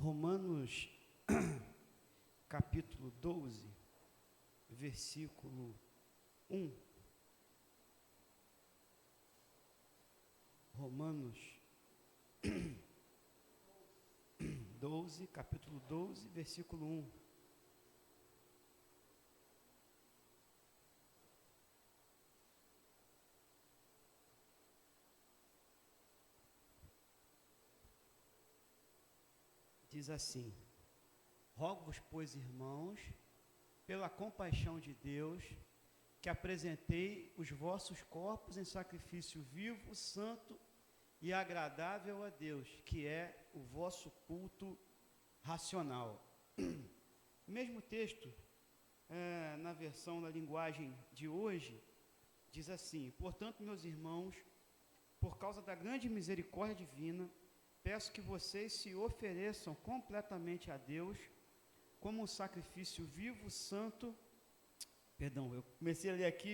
Romanos, capítulo 12, versículo 1. Romanos 12, capítulo 12, versículo 1. Diz assim: rogo-vos, pois, irmãos, pela compaixão de Deus, que apresentei os vossos corpos em sacrifício vivo, santo e agradável a Deus, que é o vosso culto racional. Mesmo texto, na versão da linguagem de hoje, diz assim: portanto, meus irmãos, por causa da grande misericórdia divina, peço que vocês se ofereçam completamente a Deus, como um sacrifício vivo, santo. Perdão, eu comecei a ler aqui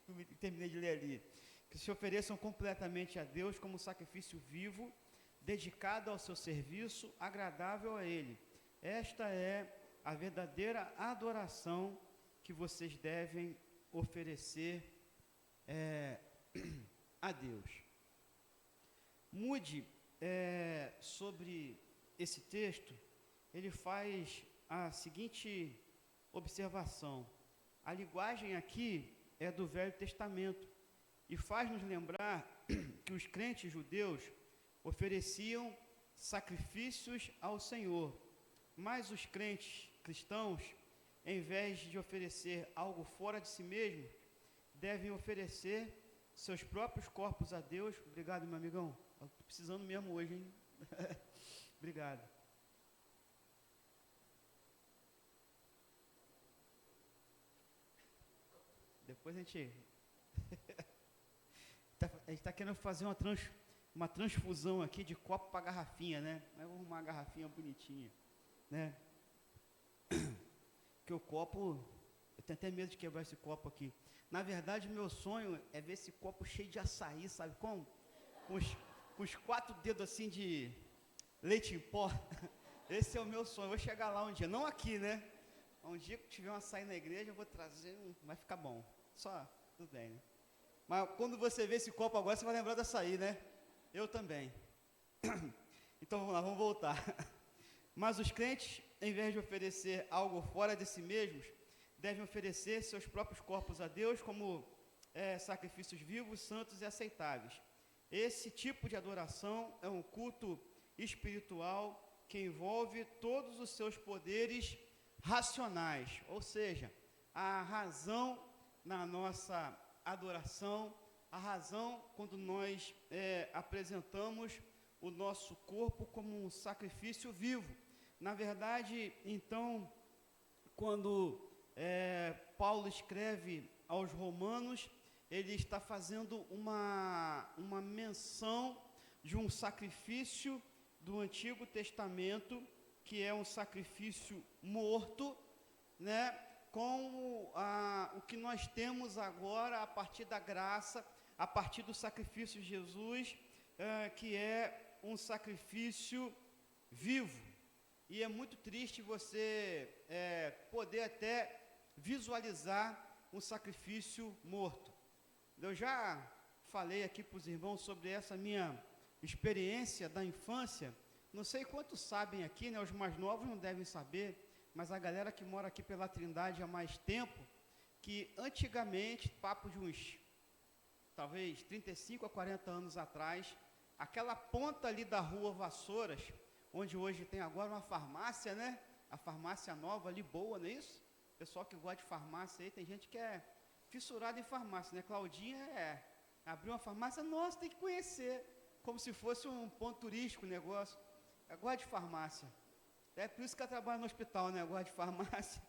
e terminei de ler ali. Que se ofereçam completamente a Deus como um sacrifício vivo, dedicado ao seu serviço, agradável a Ele. Esta é a verdadeira adoração que vocês devem oferecer a Deus. Mude sobre esse texto, ele faz a seguinte observação: a linguagem aqui é do Velho Testamento e faz-nos lembrar que os crentes judeus ofereciam sacrifícios ao Senhor, mas os crentes cristãos, em vez de oferecer algo fora de si mesmo, devem oferecer seus próprios corpos a Deus. Obrigado, meu amigão. Estou precisando mesmo hoje, hein? Obrigado. Depois a gente está querendo fazer uma transfusão aqui de copo para garrafinha, né? Vai arrumar uma garrafinha bonitinha, né? Que o copo, eu tenho até medo de quebrar esse copo aqui. Na verdade, meu sonho é ver esse copo cheio de açaí, sabe como? Com os 4 dedos assim de leite em pó. Esse é o meu sonho. Eu vou chegar lá um dia, não aqui, né? Um dia que tiver um açaí na igreja, eu vou trazer, vai ficar bom. Só, tudo bem, né? Mas quando você vê esse copo agora, você vai lembrar do açaí, né? Eu também. Então vamos lá, vamos voltar. Mas os crentes, em vez de oferecer algo fora de si mesmos, devem oferecer seus próprios corpos a Deus como sacrifícios vivos, santos e aceitáveis. Esse tipo de adoração é um culto espiritual que envolve todos os seus poderes racionais, ou seja, a razão na nossa adoração, a razão quando nós apresentamos o nosso corpo como um sacrifício vivo. Na verdade, então, quando Paulo escreve aos Romanos, ele está fazendo uma menção de um sacrifício do Antigo Testamento, que é um sacrifício morto, né, com o que nós temos agora a partir da graça, a partir do sacrifício de Jesus, que é um sacrifício vivo. E é muito triste você poder até visualizar um sacrifício morto. Eu já falei aqui para os irmãos sobre essa minha experiência da infância. Não sei quantos sabem aqui, né? Os mais novos não devem saber, mas a galera que mora aqui pela Trindade há mais tempo, que antigamente, papo de uns, talvez 35 a 40 anos atrás, aquela ponta ali da rua Vassouras, onde hoje tem agora uma farmácia, né? A farmácia nova ali, boa, não é isso? Pessoal que gosta de farmácia aí, tem gente que é fissurada em farmácia, né? Claudinha abriu uma farmácia, nossa, tem que conhecer, como se fosse um ponto turístico o negócio. Eu gosto de farmácia. É por isso que eu trabalho no hospital, né? Eu gosto de farmácia.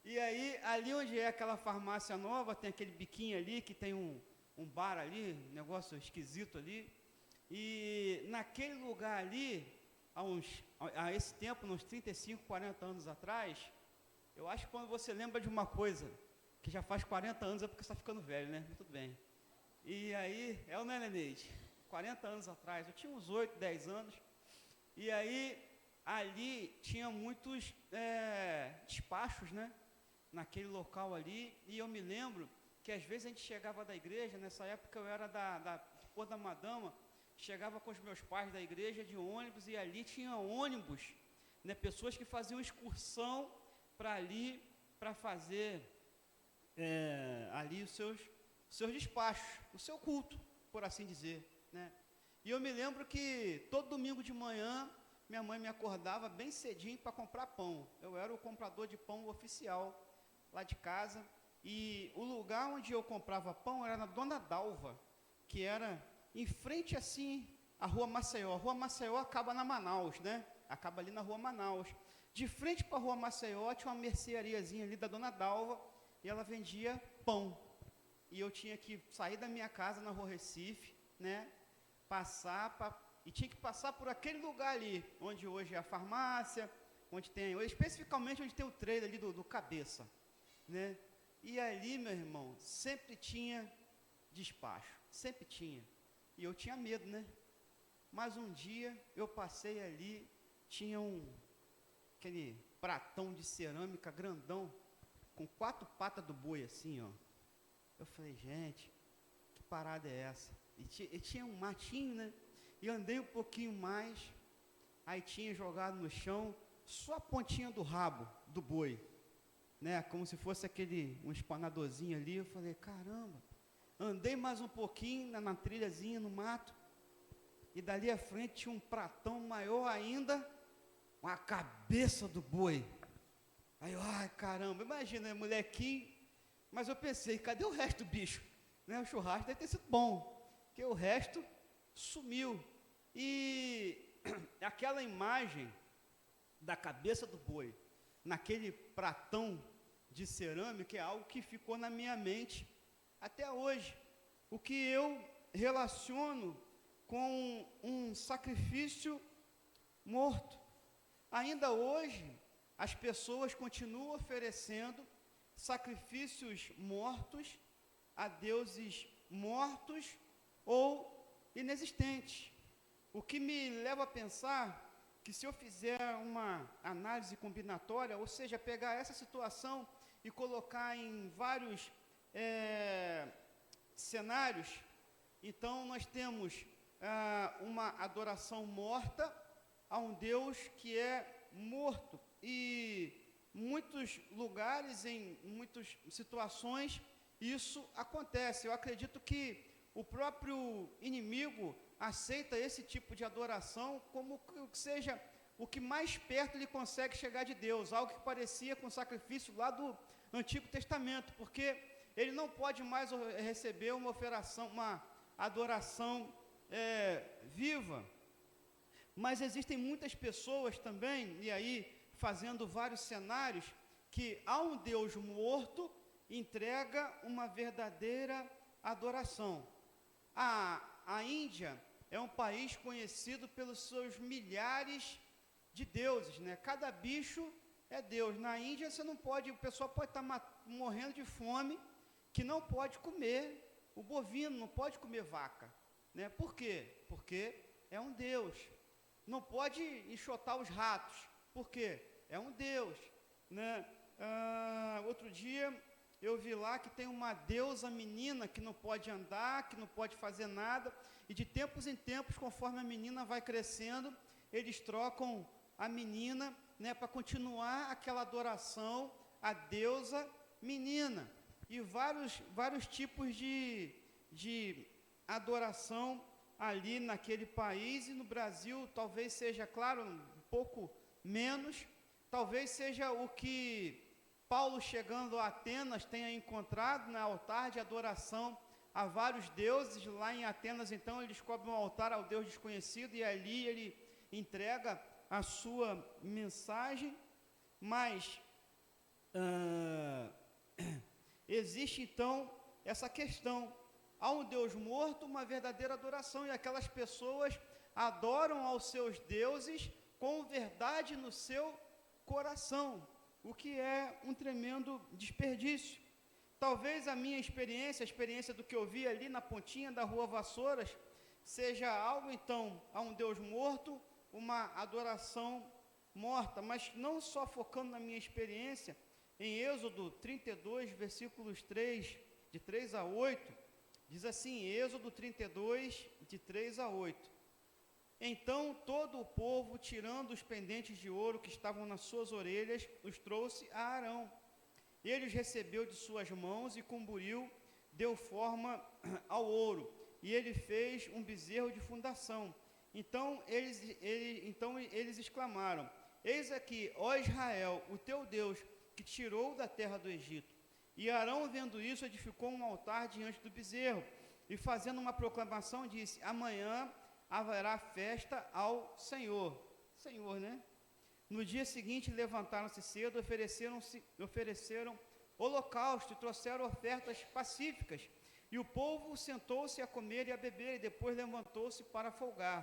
E aí, ali onde é aquela farmácia nova, tem aquele biquinho ali, que tem um bar ali, um negócio esquisito ali. E naquele lugar ali, a esse tempo, uns 35, 40 anos atrás, eu acho que quando você lembra de uma coisa que já faz 40 anos, é porque você está ficando velho, né? Tudo bem. E aí, ou não é, Neneide? 40 anos atrás, eu tinha uns 8, 10 anos. E aí, ali tinha muitos despachos, né? Naquele local ali, e eu me lembro que às vezes a gente chegava da igreja, nessa época eu era depois da Madama, chegava com os meus pais da igreja de ônibus, e ali tinha ônibus, né? Pessoas que faziam excursão para ali, para fazer ali os seus despachos, o seu culto, por assim dizer, né? E eu me lembro que todo domingo de manhã, minha mãe me acordava bem cedinho para comprar pão. Eu era o comprador de pão oficial lá de casa, e o lugar onde eu comprava pão era na Dona Dalva, que era em frente assim à Rua Maceió. A Rua Maceió acaba na Manaus, né? Acaba ali na Rua Manaus. De frente para a Rua Maceió tinha uma merceariazinha ali da Dona Dalva, e ela vendia pão. E eu tinha que sair da minha casa na Rua Recife, né? E tinha que passar por aquele lugar ali, onde hoje é a farmácia, especificamente onde tem o trailer ali do Cabeça, né? E ali, meu irmão, sempre tinha despacho, sempre tinha. E eu tinha medo, né? Mas um dia eu passei ali, tinha aquele pratão de cerâmica grandão, com 4 patas do boi assim, ó. Eu falei, gente, que parada é essa? E tinha um matinho, né? E andei um pouquinho mais, aí tinha jogado no chão só a pontinha do rabo do boi, né? Como se fosse um espanadorzinho ali. Eu falei, caramba. Andei mais um pouquinho na trilhazinha, no mato, e dali à frente tinha um pratão maior ainda, com a cabeça do boi. Aí eu, ai caramba, imagina, molequinho. Mas eu pensei, cadê o resto do bicho? Né? O churrasco deve ter sido bom, porque o resto sumiu. E aquela imagem da cabeça do boi naquele pratão de cerâmica é algo que ficou na minha mente até hoje. O que eu relaciono com um sacrifício morto. Ainda hoje, as pessoas continuam oferecendo sacrifícios mortos a deuses mortos ou inexistentes. O que me leva a pensar que, se eu fizer uma análise combinatória, ou seja, pegar essa situação e colocar em vários cenários, então nós temos uma adoração morta a um Deus que é morto. E muitos lugares, em muitas situações, isso acontece. Eu acredito que o próprio inimigo aceita esse tipo de adoração como que seja o que mais perto ele consegue chegar de Deus, algo que parecia com o sacrifício lá do Antigo Testamento, porque ele não pode mais receber uma adoração viva. Mas existem muitas pessoas também, e aí fazendo vários cenários, que a um Deus morto entrega uma verdadeira adoração. A Índia é um país conhecido pelos seus milhares de deuses, né? Cada bicho é Deus. Na Índia você não pode, o pessoal pode estar morrendo de fome, que não pode comer o bovino, não pode comer vaca, né? Por quê? Porque é um Deus. Não pode enxotar os ratos, por quê? É um Deus, né? Outro dia eu vi lá que tem uma deusa menina que não pode andar, que não pode fazer nada, e de tempos em tempos, conforme a menina vai crescendo, eles trocam a menina, né, para continuar aquela adoração à deusa menina. E vários tipos de adoração ali naquele país, e no Brasil talvez seja, claro, um pouco menos, talvez seja o que Paulo, chegando a Atenas, tenha encontrado no altar de adoração a vários deuses. Lá em Atenas, então, ele descobre um altar ao Deus desconhecido, e ali ele entrega a sua mensagem. Mas existe então essa questão: há um Deus morto, uma verdadeira adoração, e aquelas pessoas adoram aos seus deuses com verdade no seu coração, o que é um tremendo desperdício. Talvez a minha experiência, a experiência do que eu vi ali na pontinha da Rua Vassouras, seja algo então a um Deus morto, uma adoração morta, mas não só focando na minha experiência, em Êxodo 32, versículos 3, de 3 a 8, diz assim, Êxodo 32, de 3 a 8, então todo o povo, tirando os pendentes de ouro que estavam nas suas orelhas, os trouxe a Arão. Ele os recebeu de suas mãos e com buril deu forma ao ouro, e ele fez um bezerro de fundação. Então eles exclamaram, eis aqui, ó Israel, o teu Deus, que tirou da terra do Egito. E Arão, vendo isso, edificou um altar diante do bezerro, e fazendo uma proclamação, disse, amanhã haverá festa ao Senhor. Senhor, né? No dia seguinte, levantaram-se cedo, ofereceram holocausto e trouxeram ofertas pacíficas. E o povo sentou-se a comer e a beber, e depois levantou-se para folgar.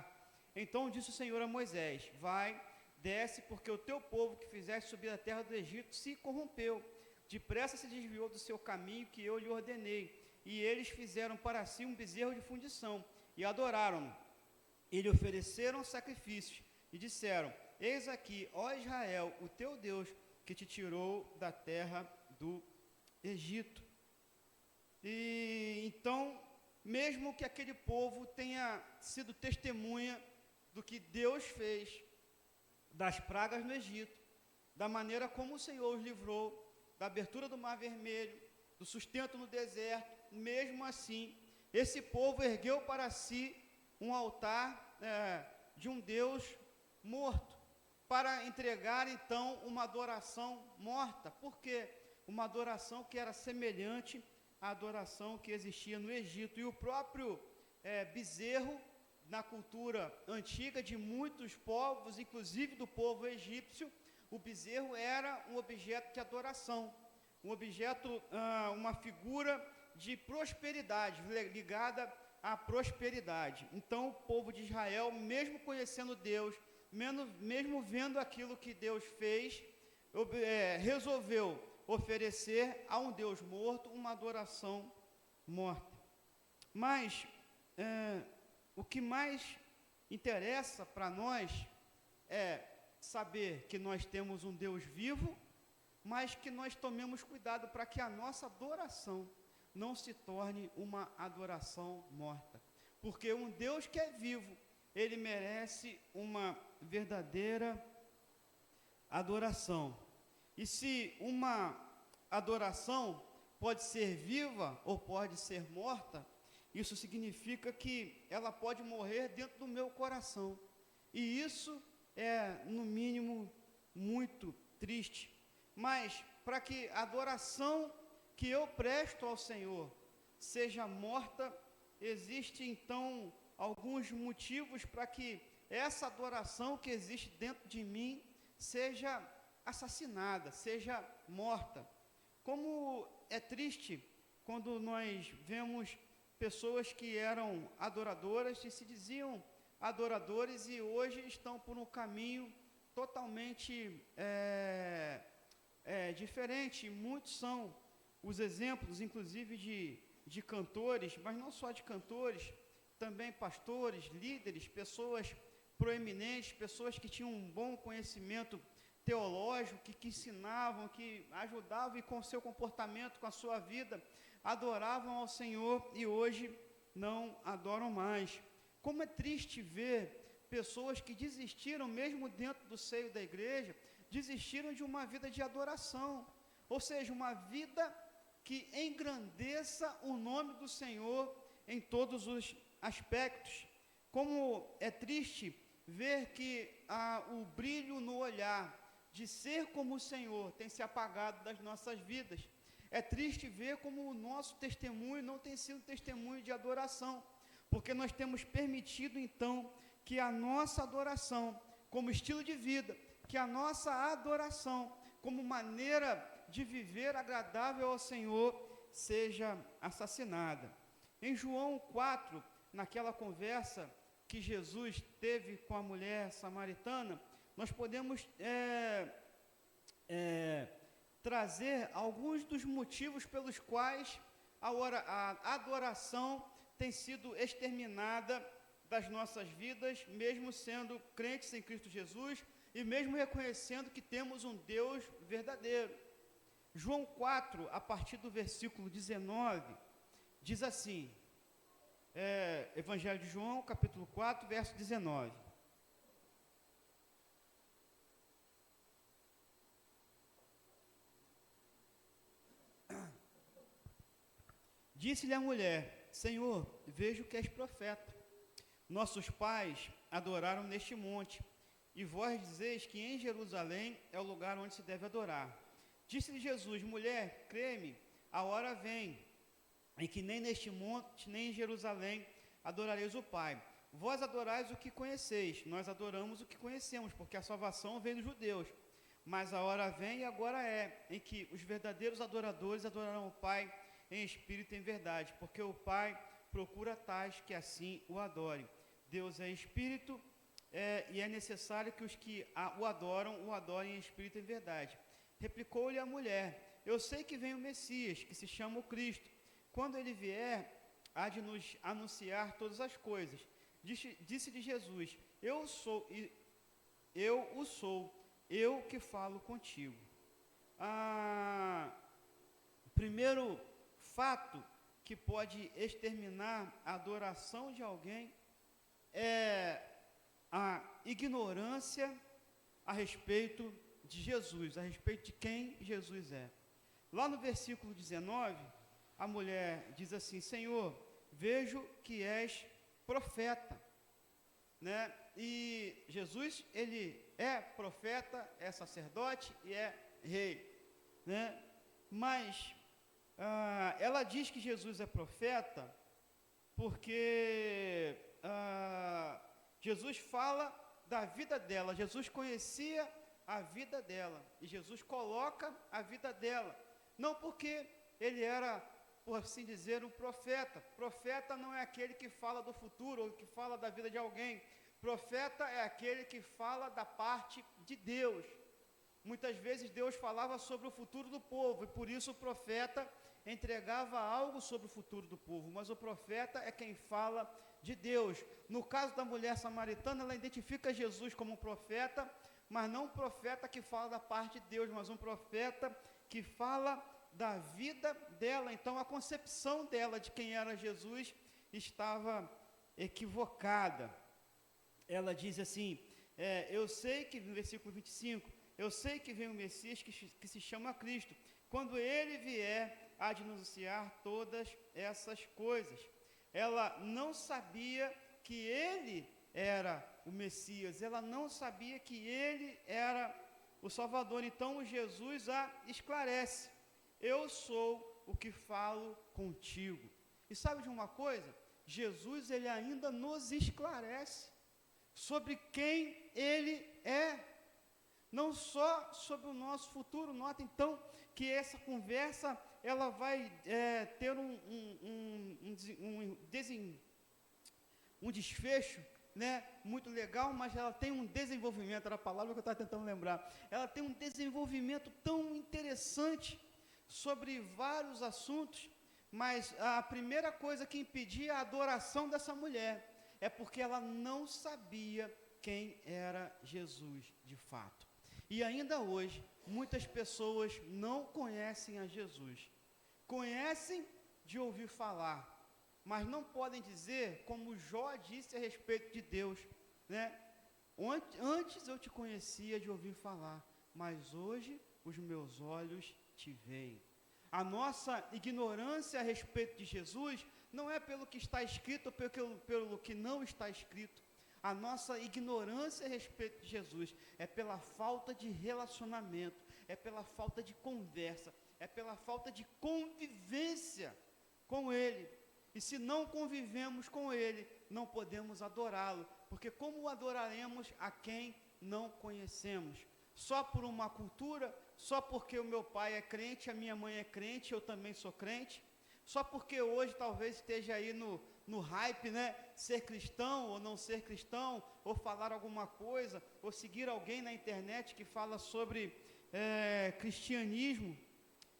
Então disse o Senhor a Moisés, vai, desce, porque o teu povo que fizeste subir da terra do Egito se corrompeu. Depressa se desviou do seu caminho que eu lhe ordenei. E eles fizeram para si um bezerro de fundição, e adoraram-no. E lhe ofereceram sacrifícios, e disseram, eis aqui, ó Israel, o teu Deus, que te tirou da terra do Egito. E então, mesmo que aquele povo tenha sido testemunha do que Deus fez, das pragas no Egito, da maneira como o Senhor os livrou, da abertura do Mar Vermelho, do sustento no deserto, mesmo assim, esse povo ergueu para si um altar de um Deus morto, para entregar então uma adoração morta. Por quê? Uma adoração que era semelhante à adoração que existia no Egito. E o próprio bezerro, na cultura antiga de muitos povos, inclusive do povo egípcio, o bezerro era um objeto de adoração, um objeto, uma figura de prosperidade, ligada à prosperidade. Então, o povo de Israel, mesmo conhecendo Deus, mesmo vendo aquilo que Deus fez, resolveu oferecer a um Deus morto uma adoração morta. Mas, o que mais interessa para nós é saber que nós temos um Deus vivo, mas que nós tomemos cuidado para que a nossa adoração não se torne uma adoração morta. Porque um Deus que é vivo, ele merece uma verdadeira adoração. E se uma adoração pode ser viva ou pode ser morta, isso significa que ela pode morrer dentro do meu coração. E isso é, no mínimo, muito triste. Mas, para que a adoração que eu presto ao Senhor seja morta, existe então alguns motivos para que essa adoração que existe dentro de mim seja assassinada, seja morta. Como é triste quando nós vemos pessoas que eram adoradoras e se diziam adoradores e hoje estão por um caminho totalmente diferente. Muitos são os exemplos, inclusive, de cantores, mas não só de cantores, também pastores, líderes, pessoas proeminentes, pessoas que tinham um bom conhecimento teológico, que ensinavam, que ajudavam e com seu comportamento, com a sua vida, adoravam ao Senhor e hoje não adoram mais. Como é triste ver pessoas que desistiram, mesmo dentro do seio da igreja, desistiram de uma vida de adoração, ou seja, uma vida que engrandeça o nome do Senhor em todos os aspectos. Como é triste ver que o brilho no olhar de ser como o Senhor tem se apagado das nossas vidas. É triste ver como o nosso testemunho não tem sido testemunho de adoração, porque nós temos permitido então que a nossa adoração como estilo de vida, que a nossa adoração como maneira de viver agradável ao Senhor seja assassinada. Em João 4, naquela conversa que Jesus teve com a mulher samaritana, nós podemos trazer alguns dos motivos pelos quais a adoração tem sido exterminada das nossas vidas, mesmo sendo crentes em Cristo Jesus, e mesmo reconhecendo que temos um Deus verdadeiro. João 4, a partir do versículo 19, diz assim, Evangelho de João, capítulo 4, verso 19. Disse-lhe a mulher: Senhor, vejo que és profeta. Nossos pais adoraram neste monte, e vós dizeis que em Jerusalém é o lugar onde se deve adorar. Disse-lhe Jesus: Mulher, crê-me, a hora vem, em que nem neste monte, nem em Jerusalém adorareis o Pai. Vós adorais o que conheceis, nós adoramos o que conhecemos, porque a salvação vem dos judeus. Mas a hora vem e agora é, em que os verdadeiros adoradores adorarão o Pai em espírito e em verdade, porque o Pai procura tais que assim o adorem. Deus é espírito, e é necessário que os que o adorem em espírito e em verdade. Replicou-lhe a mulher: Eu sei que vem o Messias, que se chama o Cristo. Quando ele vier, há de nos anunciar todas as coisas. Disse-lhe Jesus: Eu o sou, eu que falo contigo. Primeiro fato que pode exterminar a adoração de alguém é a ignorância a respeito de Jesus, a respeito de quem Jesus é. Lá no versículo 19, a mulher diz assim: Senhor, vejo que és profeta, né? E Jesus, ele é profeta, é sacerdote e é rei, né? Mas ela diz que Jesus é profeta porque Jesus fala da vida dela, Jesus conhecia a vida dela, e Jesus coloca a vida dela, não porque ele era, por assim dizer, um profeta. Profeta não é aquele que fala do futuro, ou que fala da vida de alguém. Profeta é aquele que fala da parte de Deus. Muitas vezes Deus falava sobre o futuro do povo, e por isso o profeta entregava algo sobre o futuro do povo, mas o profeta é quem fala de Deus. No caso da mulher samaritana, ela identifica Jesus como um profeta, mas não um profeta que fala da parte de Deus, mas um profeta que fala da vida dela. Então a concepção dela de quem era Jesus estava equivocada. Ela diz assim, eu sei que, no versículo 25, eu sei que vem o Messias que se chama Cristo. Quando ele vier, há de anunciar todas essas coisas. Ela não sabia que ele era o Messias, ela não sabia que ele era o Salvador. Então Jesus a esclarece: eu sou o que falo contigo. E sabe de uma coisa? Jesus, ele ainda nos esclarece sobre quem ele é, não só sobre o nosso futuro. Nota então que essa conversa ela vai ter um desfecho, né, muito legal, mas ela tem um desenvolvimento, era a palavra que eu estava tentando lembrar. Ela tem um desenvolvimento tão interessante sobre vários assuntos, mas a primeira coisa que impedia a adoração dessa mulher é porque ela não sabia quem era Jesus de fato. E ainda hoje, muitas pessoas não conhecem a Jesus. Conhecem de ouvir falar, mas não podem dizer, como Jó disse a respeito de Deus, né? Antes eu te conhecia de ouvir falar, mas hoje os meus olhos te veem. A nossa ignorância a respeito de Jesus não é pelo que está escrito ou pelo que não está escrito. A nossa ignorância a respeito de Jesus é pela falta de relacionamento, é pela falta de conversa, é pela falta de convivência com Ele. E se não convivemos com Ele, não podemos adorá-lo, porque como adoraremos a quem não conhecemos? Só por uma cultura? Só porque o meu pai é crente, a minha mãe é crente, eu também sou crente? Só porque hoje talvez esteja aí no hype, né, ser cristão ou não ser cristão, ou falar alguma coisa, ou seguir alguém na internet que fala sobre cristianismo.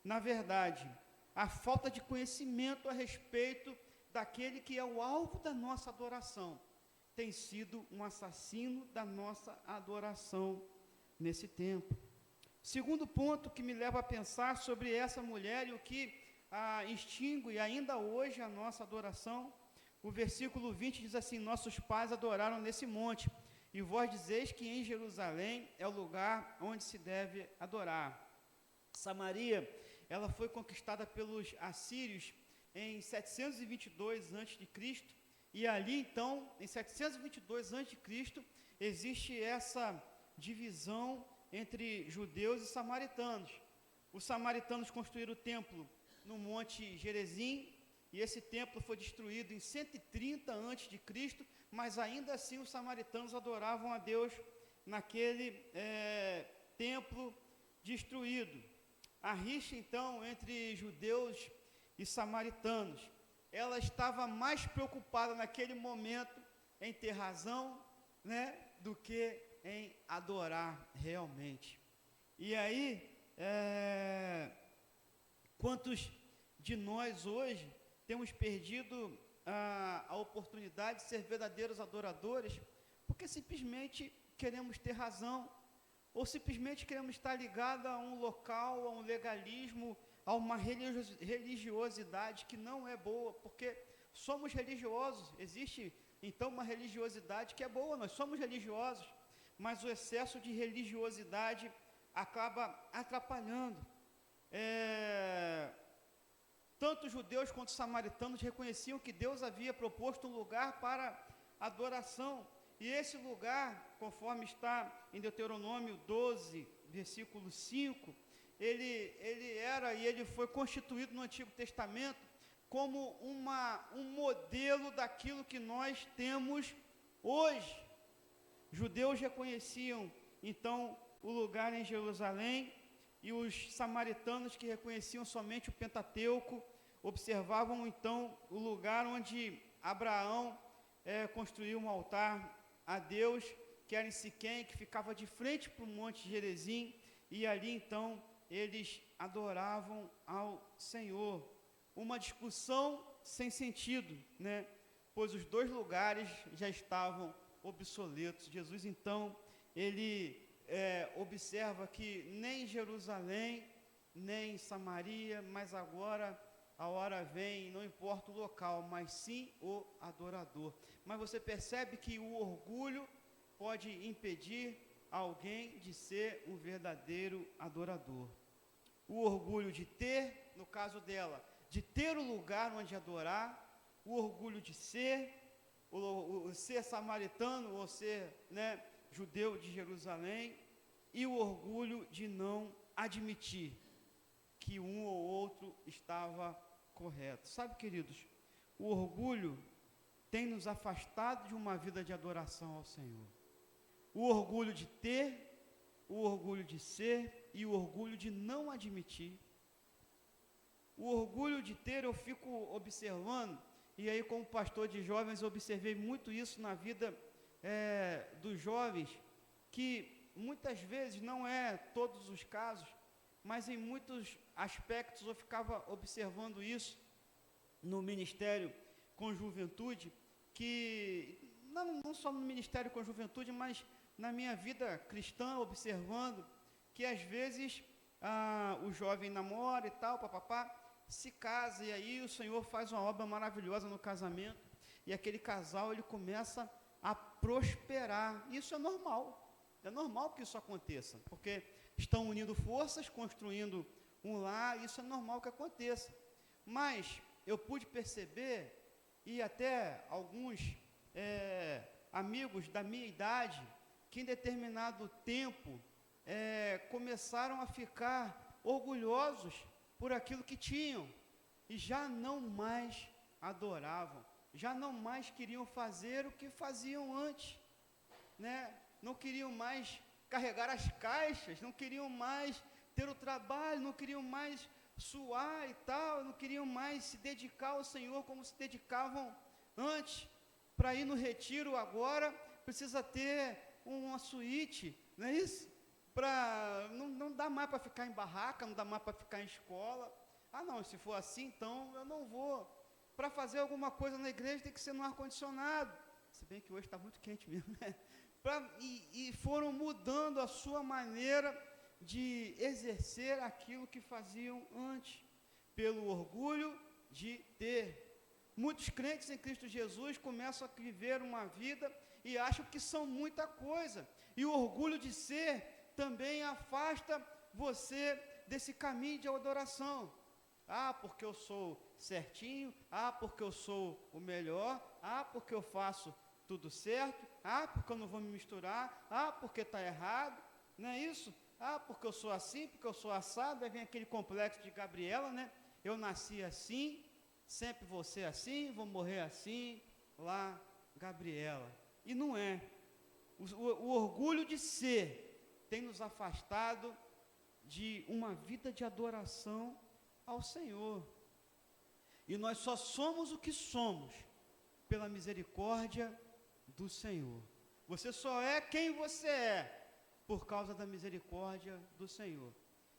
Na verdade, a falta de conhecimento a respeito daquele que é o alvo da nossa adoração tem sido um assassino da nossa adoração. nesse tempo. Segundo ponto que me leva a pensar sobre essa mulher e o que extingue ainda hoje a nossa adoração, o versículo 20 diz assim: nossos pais adoraram nesse monte, e vós dizeis que em Jerusalém é o lugar onde se deve adorar. Samaria, ela foi conquistada pelos assírios em 722 a.C., e ali então, em 722 a.C., existe essa divisão entre judeus e samaritanos. Os samaritanos construíram o templo no Monte Gerizim, e esse templo foi destruído em 130 a.C., mas ainda assim os samaritanos adoravam a Deus naquele templo destruído. A rixa então entre judeus e samaritanos, ela estava mais preocupada naquele momento em ter razão, né, do que em adorar realmente. E aí, quantos de nós hoje temos perdido a oportunidade de ser verdadeiros adoradores, porque simplesmente queremos ter razão, ou simplesmente queremos estar ligados a um local, a um legalismo, a uma religiosidade que não é boa, porque somos religiosos. Existe então uma religiosidade que é boa, nós somos religiosos, mas o excesso de religiosidade acaba atrapalhando. Tanto judeus quanto samaritanos reconheciam que Deus havia proposto um lugar para adoração, e esse lugar, conforme está em Deuteronômio 12, versículo 5, ele foi constituído no Antigo Testamento como um modelo daquilo que nós temos hoje. Judeus reconheciam então o lugar em Jerusalém, e os samaritanos, que reconheciam somente o Pentateuco, observavam então o lugar onde Abraão construiu um altar a Deus, que era em Siquém, que ficava de frente para o Monte Gerizim, e ali então eles adoravam ao Senhor. Uma discussão sem sentido, né? Pois os dois lugares já estavam obsoletos. Jesus então, ele observa que nem Jerusalém, nem Samaria, mas agora a hora vem, não importa o local, mas sim o adorador. Mas você percebe que o orgulho pode impedir alguém de ser um verdadeiro adorador. O orgulho de ter, no caso dela, de ter o lugar onde adorar, o orgulho de ser samaritano ou ser, né, judeu de Jerusalém, e o orgulho de não admitir que um ou outro estava correto. Sabe, queridos, o orgulho tem nos afastado de uma vida de adoração ao Senhor. O orgulho de ter, o orgulho de ser e o orgulho de não admitir. O orgulho de ter, eu fico observando, e aí como pastor de jovens eu observei muito isso na vida dos jovens, que muitas vezes, não é todos os casos, mas em muitos aspectos eu ficava observando isso no ministério com juventude, que não só no ministério com juventude, mas na minha vida cristã, observando que às vezes o jovem namora e tal, papapá, se casa, e aí o Senhor faz uma obra maravilhosa no casamento, e aquele casal ele começa a prosperar. Isso é normal que isso aconteça, porque estão unindo forças, construindo um lar, isso é normal que aconteça. Mas eu pude perceber, e até alguns amigos da minha idade, que em determinado tempo começaram a ficar orgulhosos por aquilo que tinham, e já não mais adoravam, já não mais queriam fazer o que faziam antes, né? Não queriam mais carregar as caixas, não queriam mais ter o trabalho, não queriam mais suar e tal, não queriam mais se dedicar ao Senhor como se dedicavam antes. Para ir no retiro agora, precisa ter uma suíte, não é isso? Não dá mais para ficar em barraca, não dá mais para ficar em escola. Não, se for assim, então eu não vou. Para fazer alguma coisa na igreja tem que ser no ar-condicionado. Se bem que hoje está muito quente mesmo, né? e foram mudando a sua maneira de exercer aquilo que faziam antes, pelo orgulho de ter. Muitos crentes em Cristo Jesus começam a viver uma vida e acham que são muita coisa, e o orgulho de ser também afasta você desse caminho de adoração. Porque eu sou certinho, porque eu sou o melhor, porque eu faço tudo certo, porque eu não vou me misturar, porque está errado, não é isso? Porque eu sou assim, porque eu sou assado. Aí vem aquele complexo de Gabriela, né? Eu nasci assim, sempre vou ser assim, vou morrer assim, lá, Gabriela. E não é. O orgulho de ser tem nos afastado de uma vida de adoração ao Senhor. E nós só somos o que somos pela misericórdia do Senhor. Você só é quem você é por causa da misericórdia do Senhor.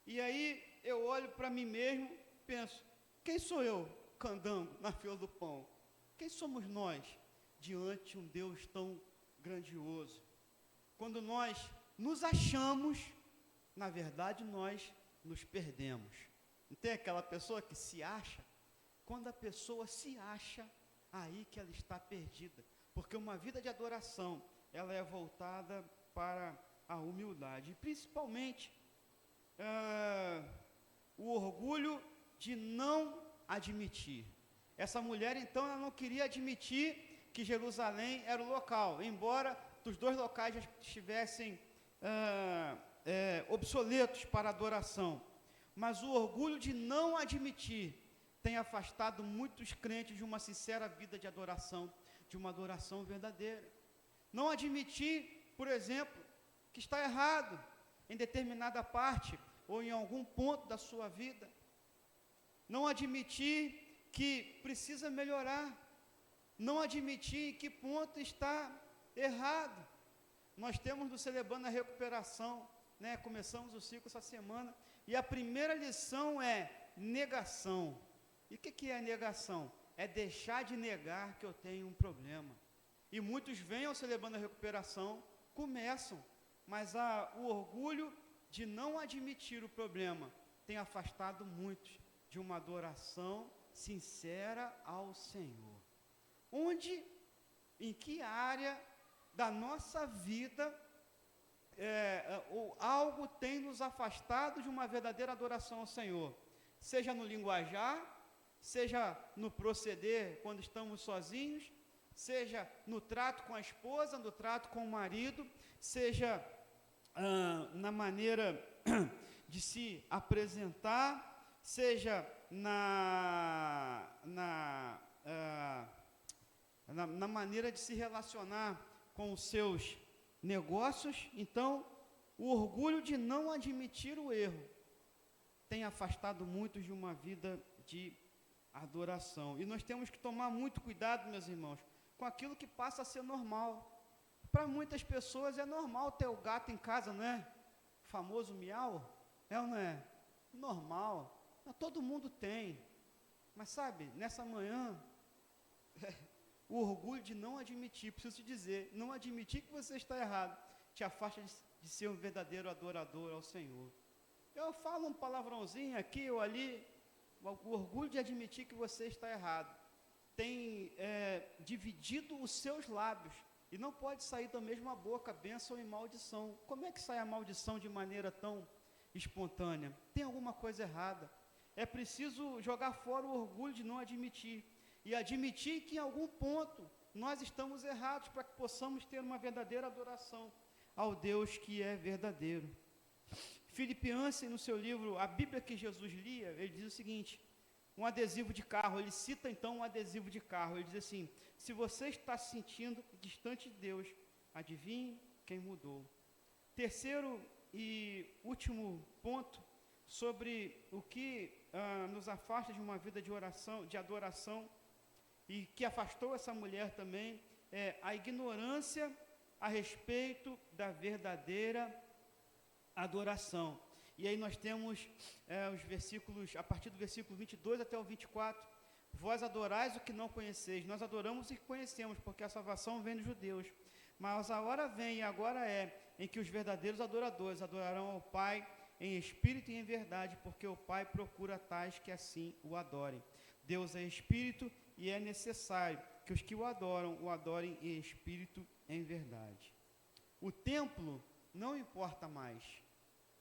E aí eu olho para mim mesmo, penso, quem sou eu, candango, na fila do pão? Quem somos nós diante de um Deus tão grandioso? Quando nós nos achamos, na verdade nós nos perdemos. Não tem aquela pessoa que se acha? Quando a pessoa se acha, aí que ela está perdida. Porque uma vida de adoração, ela é voltada para a humildade. E principalmente, o orgulho de não admitir. Essa mulher, então, ela não queria admitir que Jerusalém era o local, embora os dois locais já estivessem obsoletos para adoração. Mas o orgulho de não admitir tem afastado muitos crentes de uma sincera vida de adoração, de uma adoração verdadeira. Não admitir, por exemplo, que está errado em determinada parte ou em algum ponto da sua vida. Não admitir que precisa melhorar. Não admitir em que ponto está errado. Nós temos no Celebrando a Recuperação, né? Começamos o ciclo essa semana, e a primeira lição é negação. E o que é negação? É deixar de negar que eu tenho um problema. E muitos vêm ao Celebrando a Recuperação, começam, mas o orgulho de não admitir o problema tem afastado muitos de uma adoração sincera ao Senhor. Em que área da nossa vida algo tem nos afastado de uma verdadeira adoração ao Senhor? Seja no linguajar, seja no proceder quando estamos sozinhos, seja no trato com a esposa, no trato com o marido, seja na maneira de se apresentar, seja na maneira de se relacionar com os seus negócios. Então, o orgulho de não admitir o erro tem afastado muitos de uma vida de adoração. E nós temos que tomar muito cuidado, meus irmãos, com aquilo que passa a ser normal. Para muitas pessoas é normal ter o gato em casa, não é? O famoso miau, é ou não é? Normal, todo mundo tem. Mas sabe, nessa manhã, o orgulho de não admitir, preciso te dizer, não admitir que você está errado, te afasta de ser um verdadeiro adorador ao Senhor. Eu falo um palavrãozinho aqui ou ali, o orgulho de admitir que você está errado tem dividido os seus lábios, e não pode sair da mesma boca bênção e maldição. Como é que sai a maldição de maneira tão espontânea? Tem alguma coisa errada. É preciso jogar fora o orgulho de não admitir, e admitir que em algum ponto nós estamos errados, para que possamos ter uma verdadeira adoração ao Deus que é verdadeiro. Philip Yancey, no seu livro A Bíblia que Jesus Lia, ele diz o seguinte: um adesivo de carro, ele cita então um adesivo de carro, ele diz assim: se você está se sentindo distante de Deus, adivinhe quem mudou. Terceiro e último ponto sobre o que nos afasta de uma vida de oração, de adoração, e que afastou essa mulher também, é a ignorância a respeito da verdadeira adoração. E aí nós temos os versículos, a partir do versículo 22 até o 24, Vós adorais o que não conheceis. Nós adoramos o que conhecemos, porque a salvação vem dos judeus. Mas a hora vem, e agora é, em que os verdadeiros adoradores adorarão ao Pai em espírito e em verdade, porque o Pai procura tais que assim o adorem. Deus é espírito e é necessário que os que o adorem em espírito e em verdade. O templo não importa mais.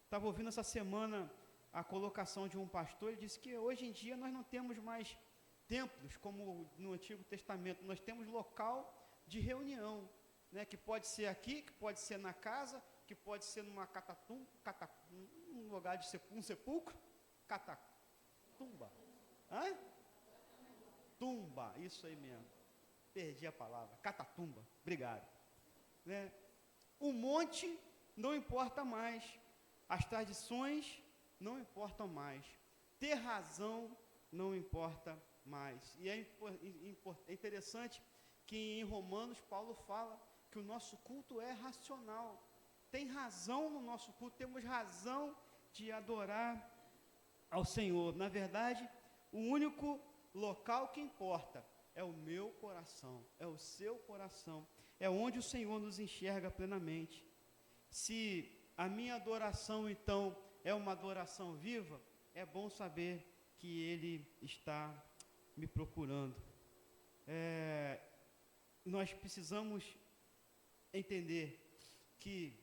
Estava ouvindo essa semana a colocação de um pastor, ele disse que hoje em dia nós não temos mais templos como no Antigo Testamento, nós temos local de reunião, né, que pode ser aqui, que pode ser na casa, que pode ser numa um lugar de um sepulcro, catatumba, tumba, isso aí mesmo, perdi a palavra, catatumba, obrigado, né? O monte não importa mais, as tradições não importam mais, ter razão não importa mais. E é interessante que em Romanos Paulo fala que o nosso culto é racional. Tem razão no nosso culto, temos razão de adorar ao Senhor. Na verdade, o único local que importa é o meu coração, é o seu coração, é onde o Senhor nos enxerga plenamente. Se a minha adoração, então, é uma adoração viva, é bom saber que Ele está me procurando. Nós precisamos entender que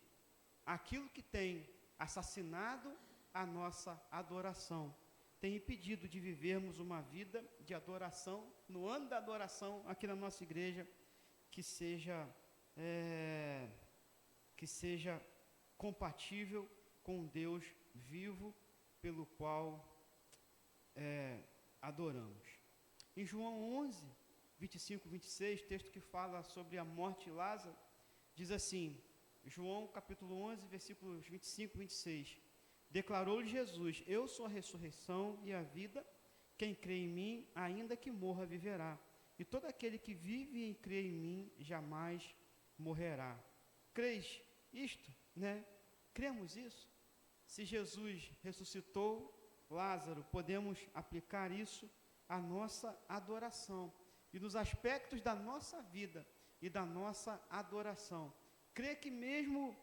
aquilo que tem assassinado a nossa adoração tem impedido de vivermos uma vida de adoração, no ano da adoração aqui na nossa igreja, que seja compatível com o Deus vivo pelo qual adoramos. Em João 11, 25, 26, texto que fala sobre a morte de Lázaro, diz assim, João capítulo 11, versículos 25 e 26, declarou-lhe Jesus, eu sou a ressurreição e a vida, quem crê em mim, ainda que morra, viverá, e todo aquele que vive e crê em mim, jamais morrerá. Crês isto, né? Cremos isso? Se Jesus ressuscitou Lázaro, podemos aplicar isso à nossa adoração, e nos aspectos da nossa vida e da nossa adoração. Crê que mesmo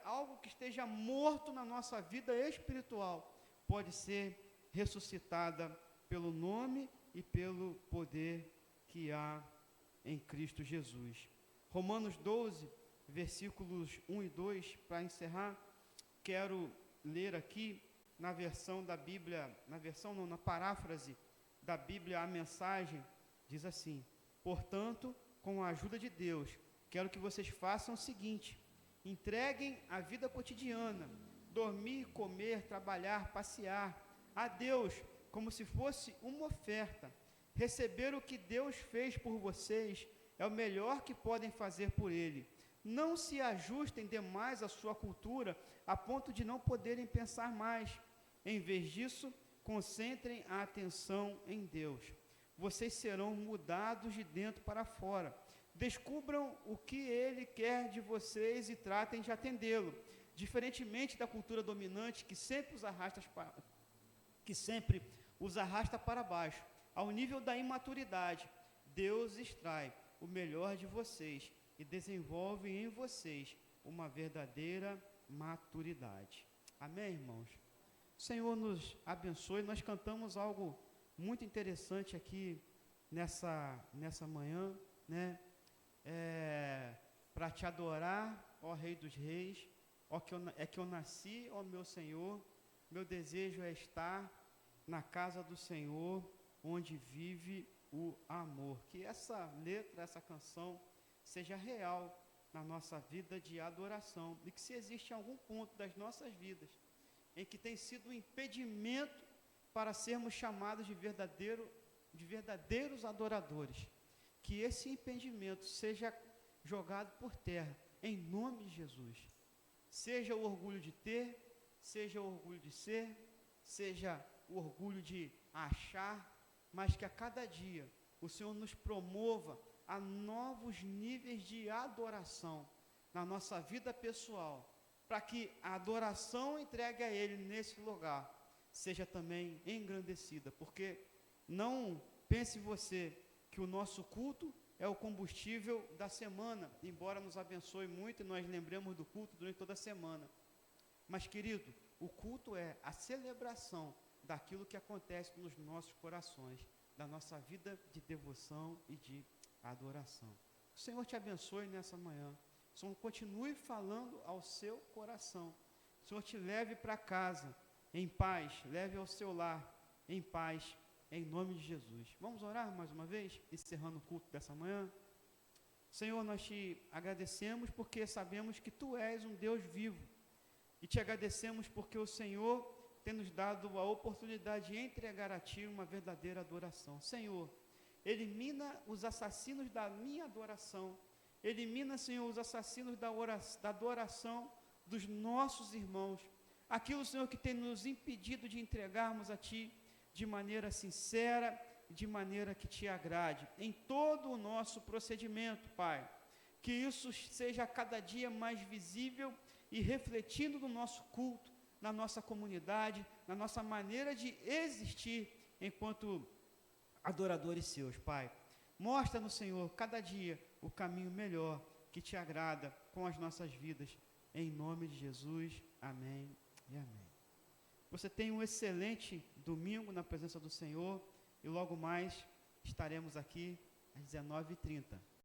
algo que esteja morto na nossa vida espiritual pode ser ressuscitada pelo nome e pelo poder que há em Cristo Jesus. Romanos 12, versículos 1 e 2, para encerrar, quero ler aqui na versão da Bíblia, na paráfrase da Bíblia, a mensagem, diz assim, portanto, com a ajuda de Deus, quero que vocês façam o seguinte, entreguem a vida cotidiana, dormir, comer, trabalhar, passear, a Deus, como se fosse uma oferta. Receber o que Deus fez por vocês é o melhor que podem fazer por Ele. Não se ajustem demais à sua cultura, a ponto de não poderem pensar mais. Em vez disso, concentrem a atenção em Deus. Vocês serão mudados de dentro para fora. Descubram o que Ele quer de vocês e tratem de atendê-lo. Diferentemente da cultura dominante que sempre os arrasta para baixo, ao nível da imaturidade, Deus extrai o melhor de vocês e desenvolve em vocês uma verdadeira maturidade. Amém, irmãos? O Senhor nos abençoe. Nós cantamos algo muito interessante aqui nessa manhã, né? Para te adorar, ó Rei dos Reis, que eu nasci, ó meu Senhor, meu desejo é estar na casa do Senhor, onde vive o amor. Que essa letra, essa canção, seja real na nossa vida de adoração, e que se existe algum ponto das nossas vidas em que tem sido um impedimento para sermos chamados de verdadeiros adoradores, que esse impedimento seja jogado por terra, em nome de Jesus. Seja o orgulho de ter, seja o orgulho de ser, seja o orgulho de achar, mas que a cada dia o Senhor nos promova a novos níveis de adoração na nossa vida pessoal, para que a adoração entregue a Ele nesse lugar seja também engrandecida, porque não Pense você que o nosso culto é o combustível da semana, embora nos abençoe muito e nós lembremos do culto durante toda a semana. Mas, querido, o culto é a celebração daquilo que acontece nos nossos corações, da nossa vida de devoção e de adoração. O Senhor te abençoe nessa manhã. O Senhor continue falando ao seu coração. O Senhor te leve para casa em paz, leve ao seu lar em paz, em nome de Jesus. Vamos orar mais uma vez, encerrando o culto dessa manhã? Senhor, nós te agradecemos porque sabemos que Tu és um Deus vivo. E te agradecemos porque o Senhor tem nos dado a oportunidade de entregar a Ti uma verdadeira adoração. Senhor, elimina os assassinos da minha adoração. Elimina, Senhor, os assassinos da adoração dos nossos irmãos. Aquilo, Senhor, que tem nos impedido de entregarmos a Ti de maneira sincera, de maneira que Te agrade. Em todo o nosso procedimento, Pai. Que isso seja a cada dia mais visível e refletindo no nosso culto, na nossa comunidade, na nossa maneira de existir enquanto adoradores Seus, Pai. Mostra-nos, Senhor, cada dia o caminho melhor que Te agrada com as nossas vidas. Em nome de Jesus, amém e amém. Você tenha um excelente domingo na presença do Senhor e logo mais estaremos aqui às 19h30.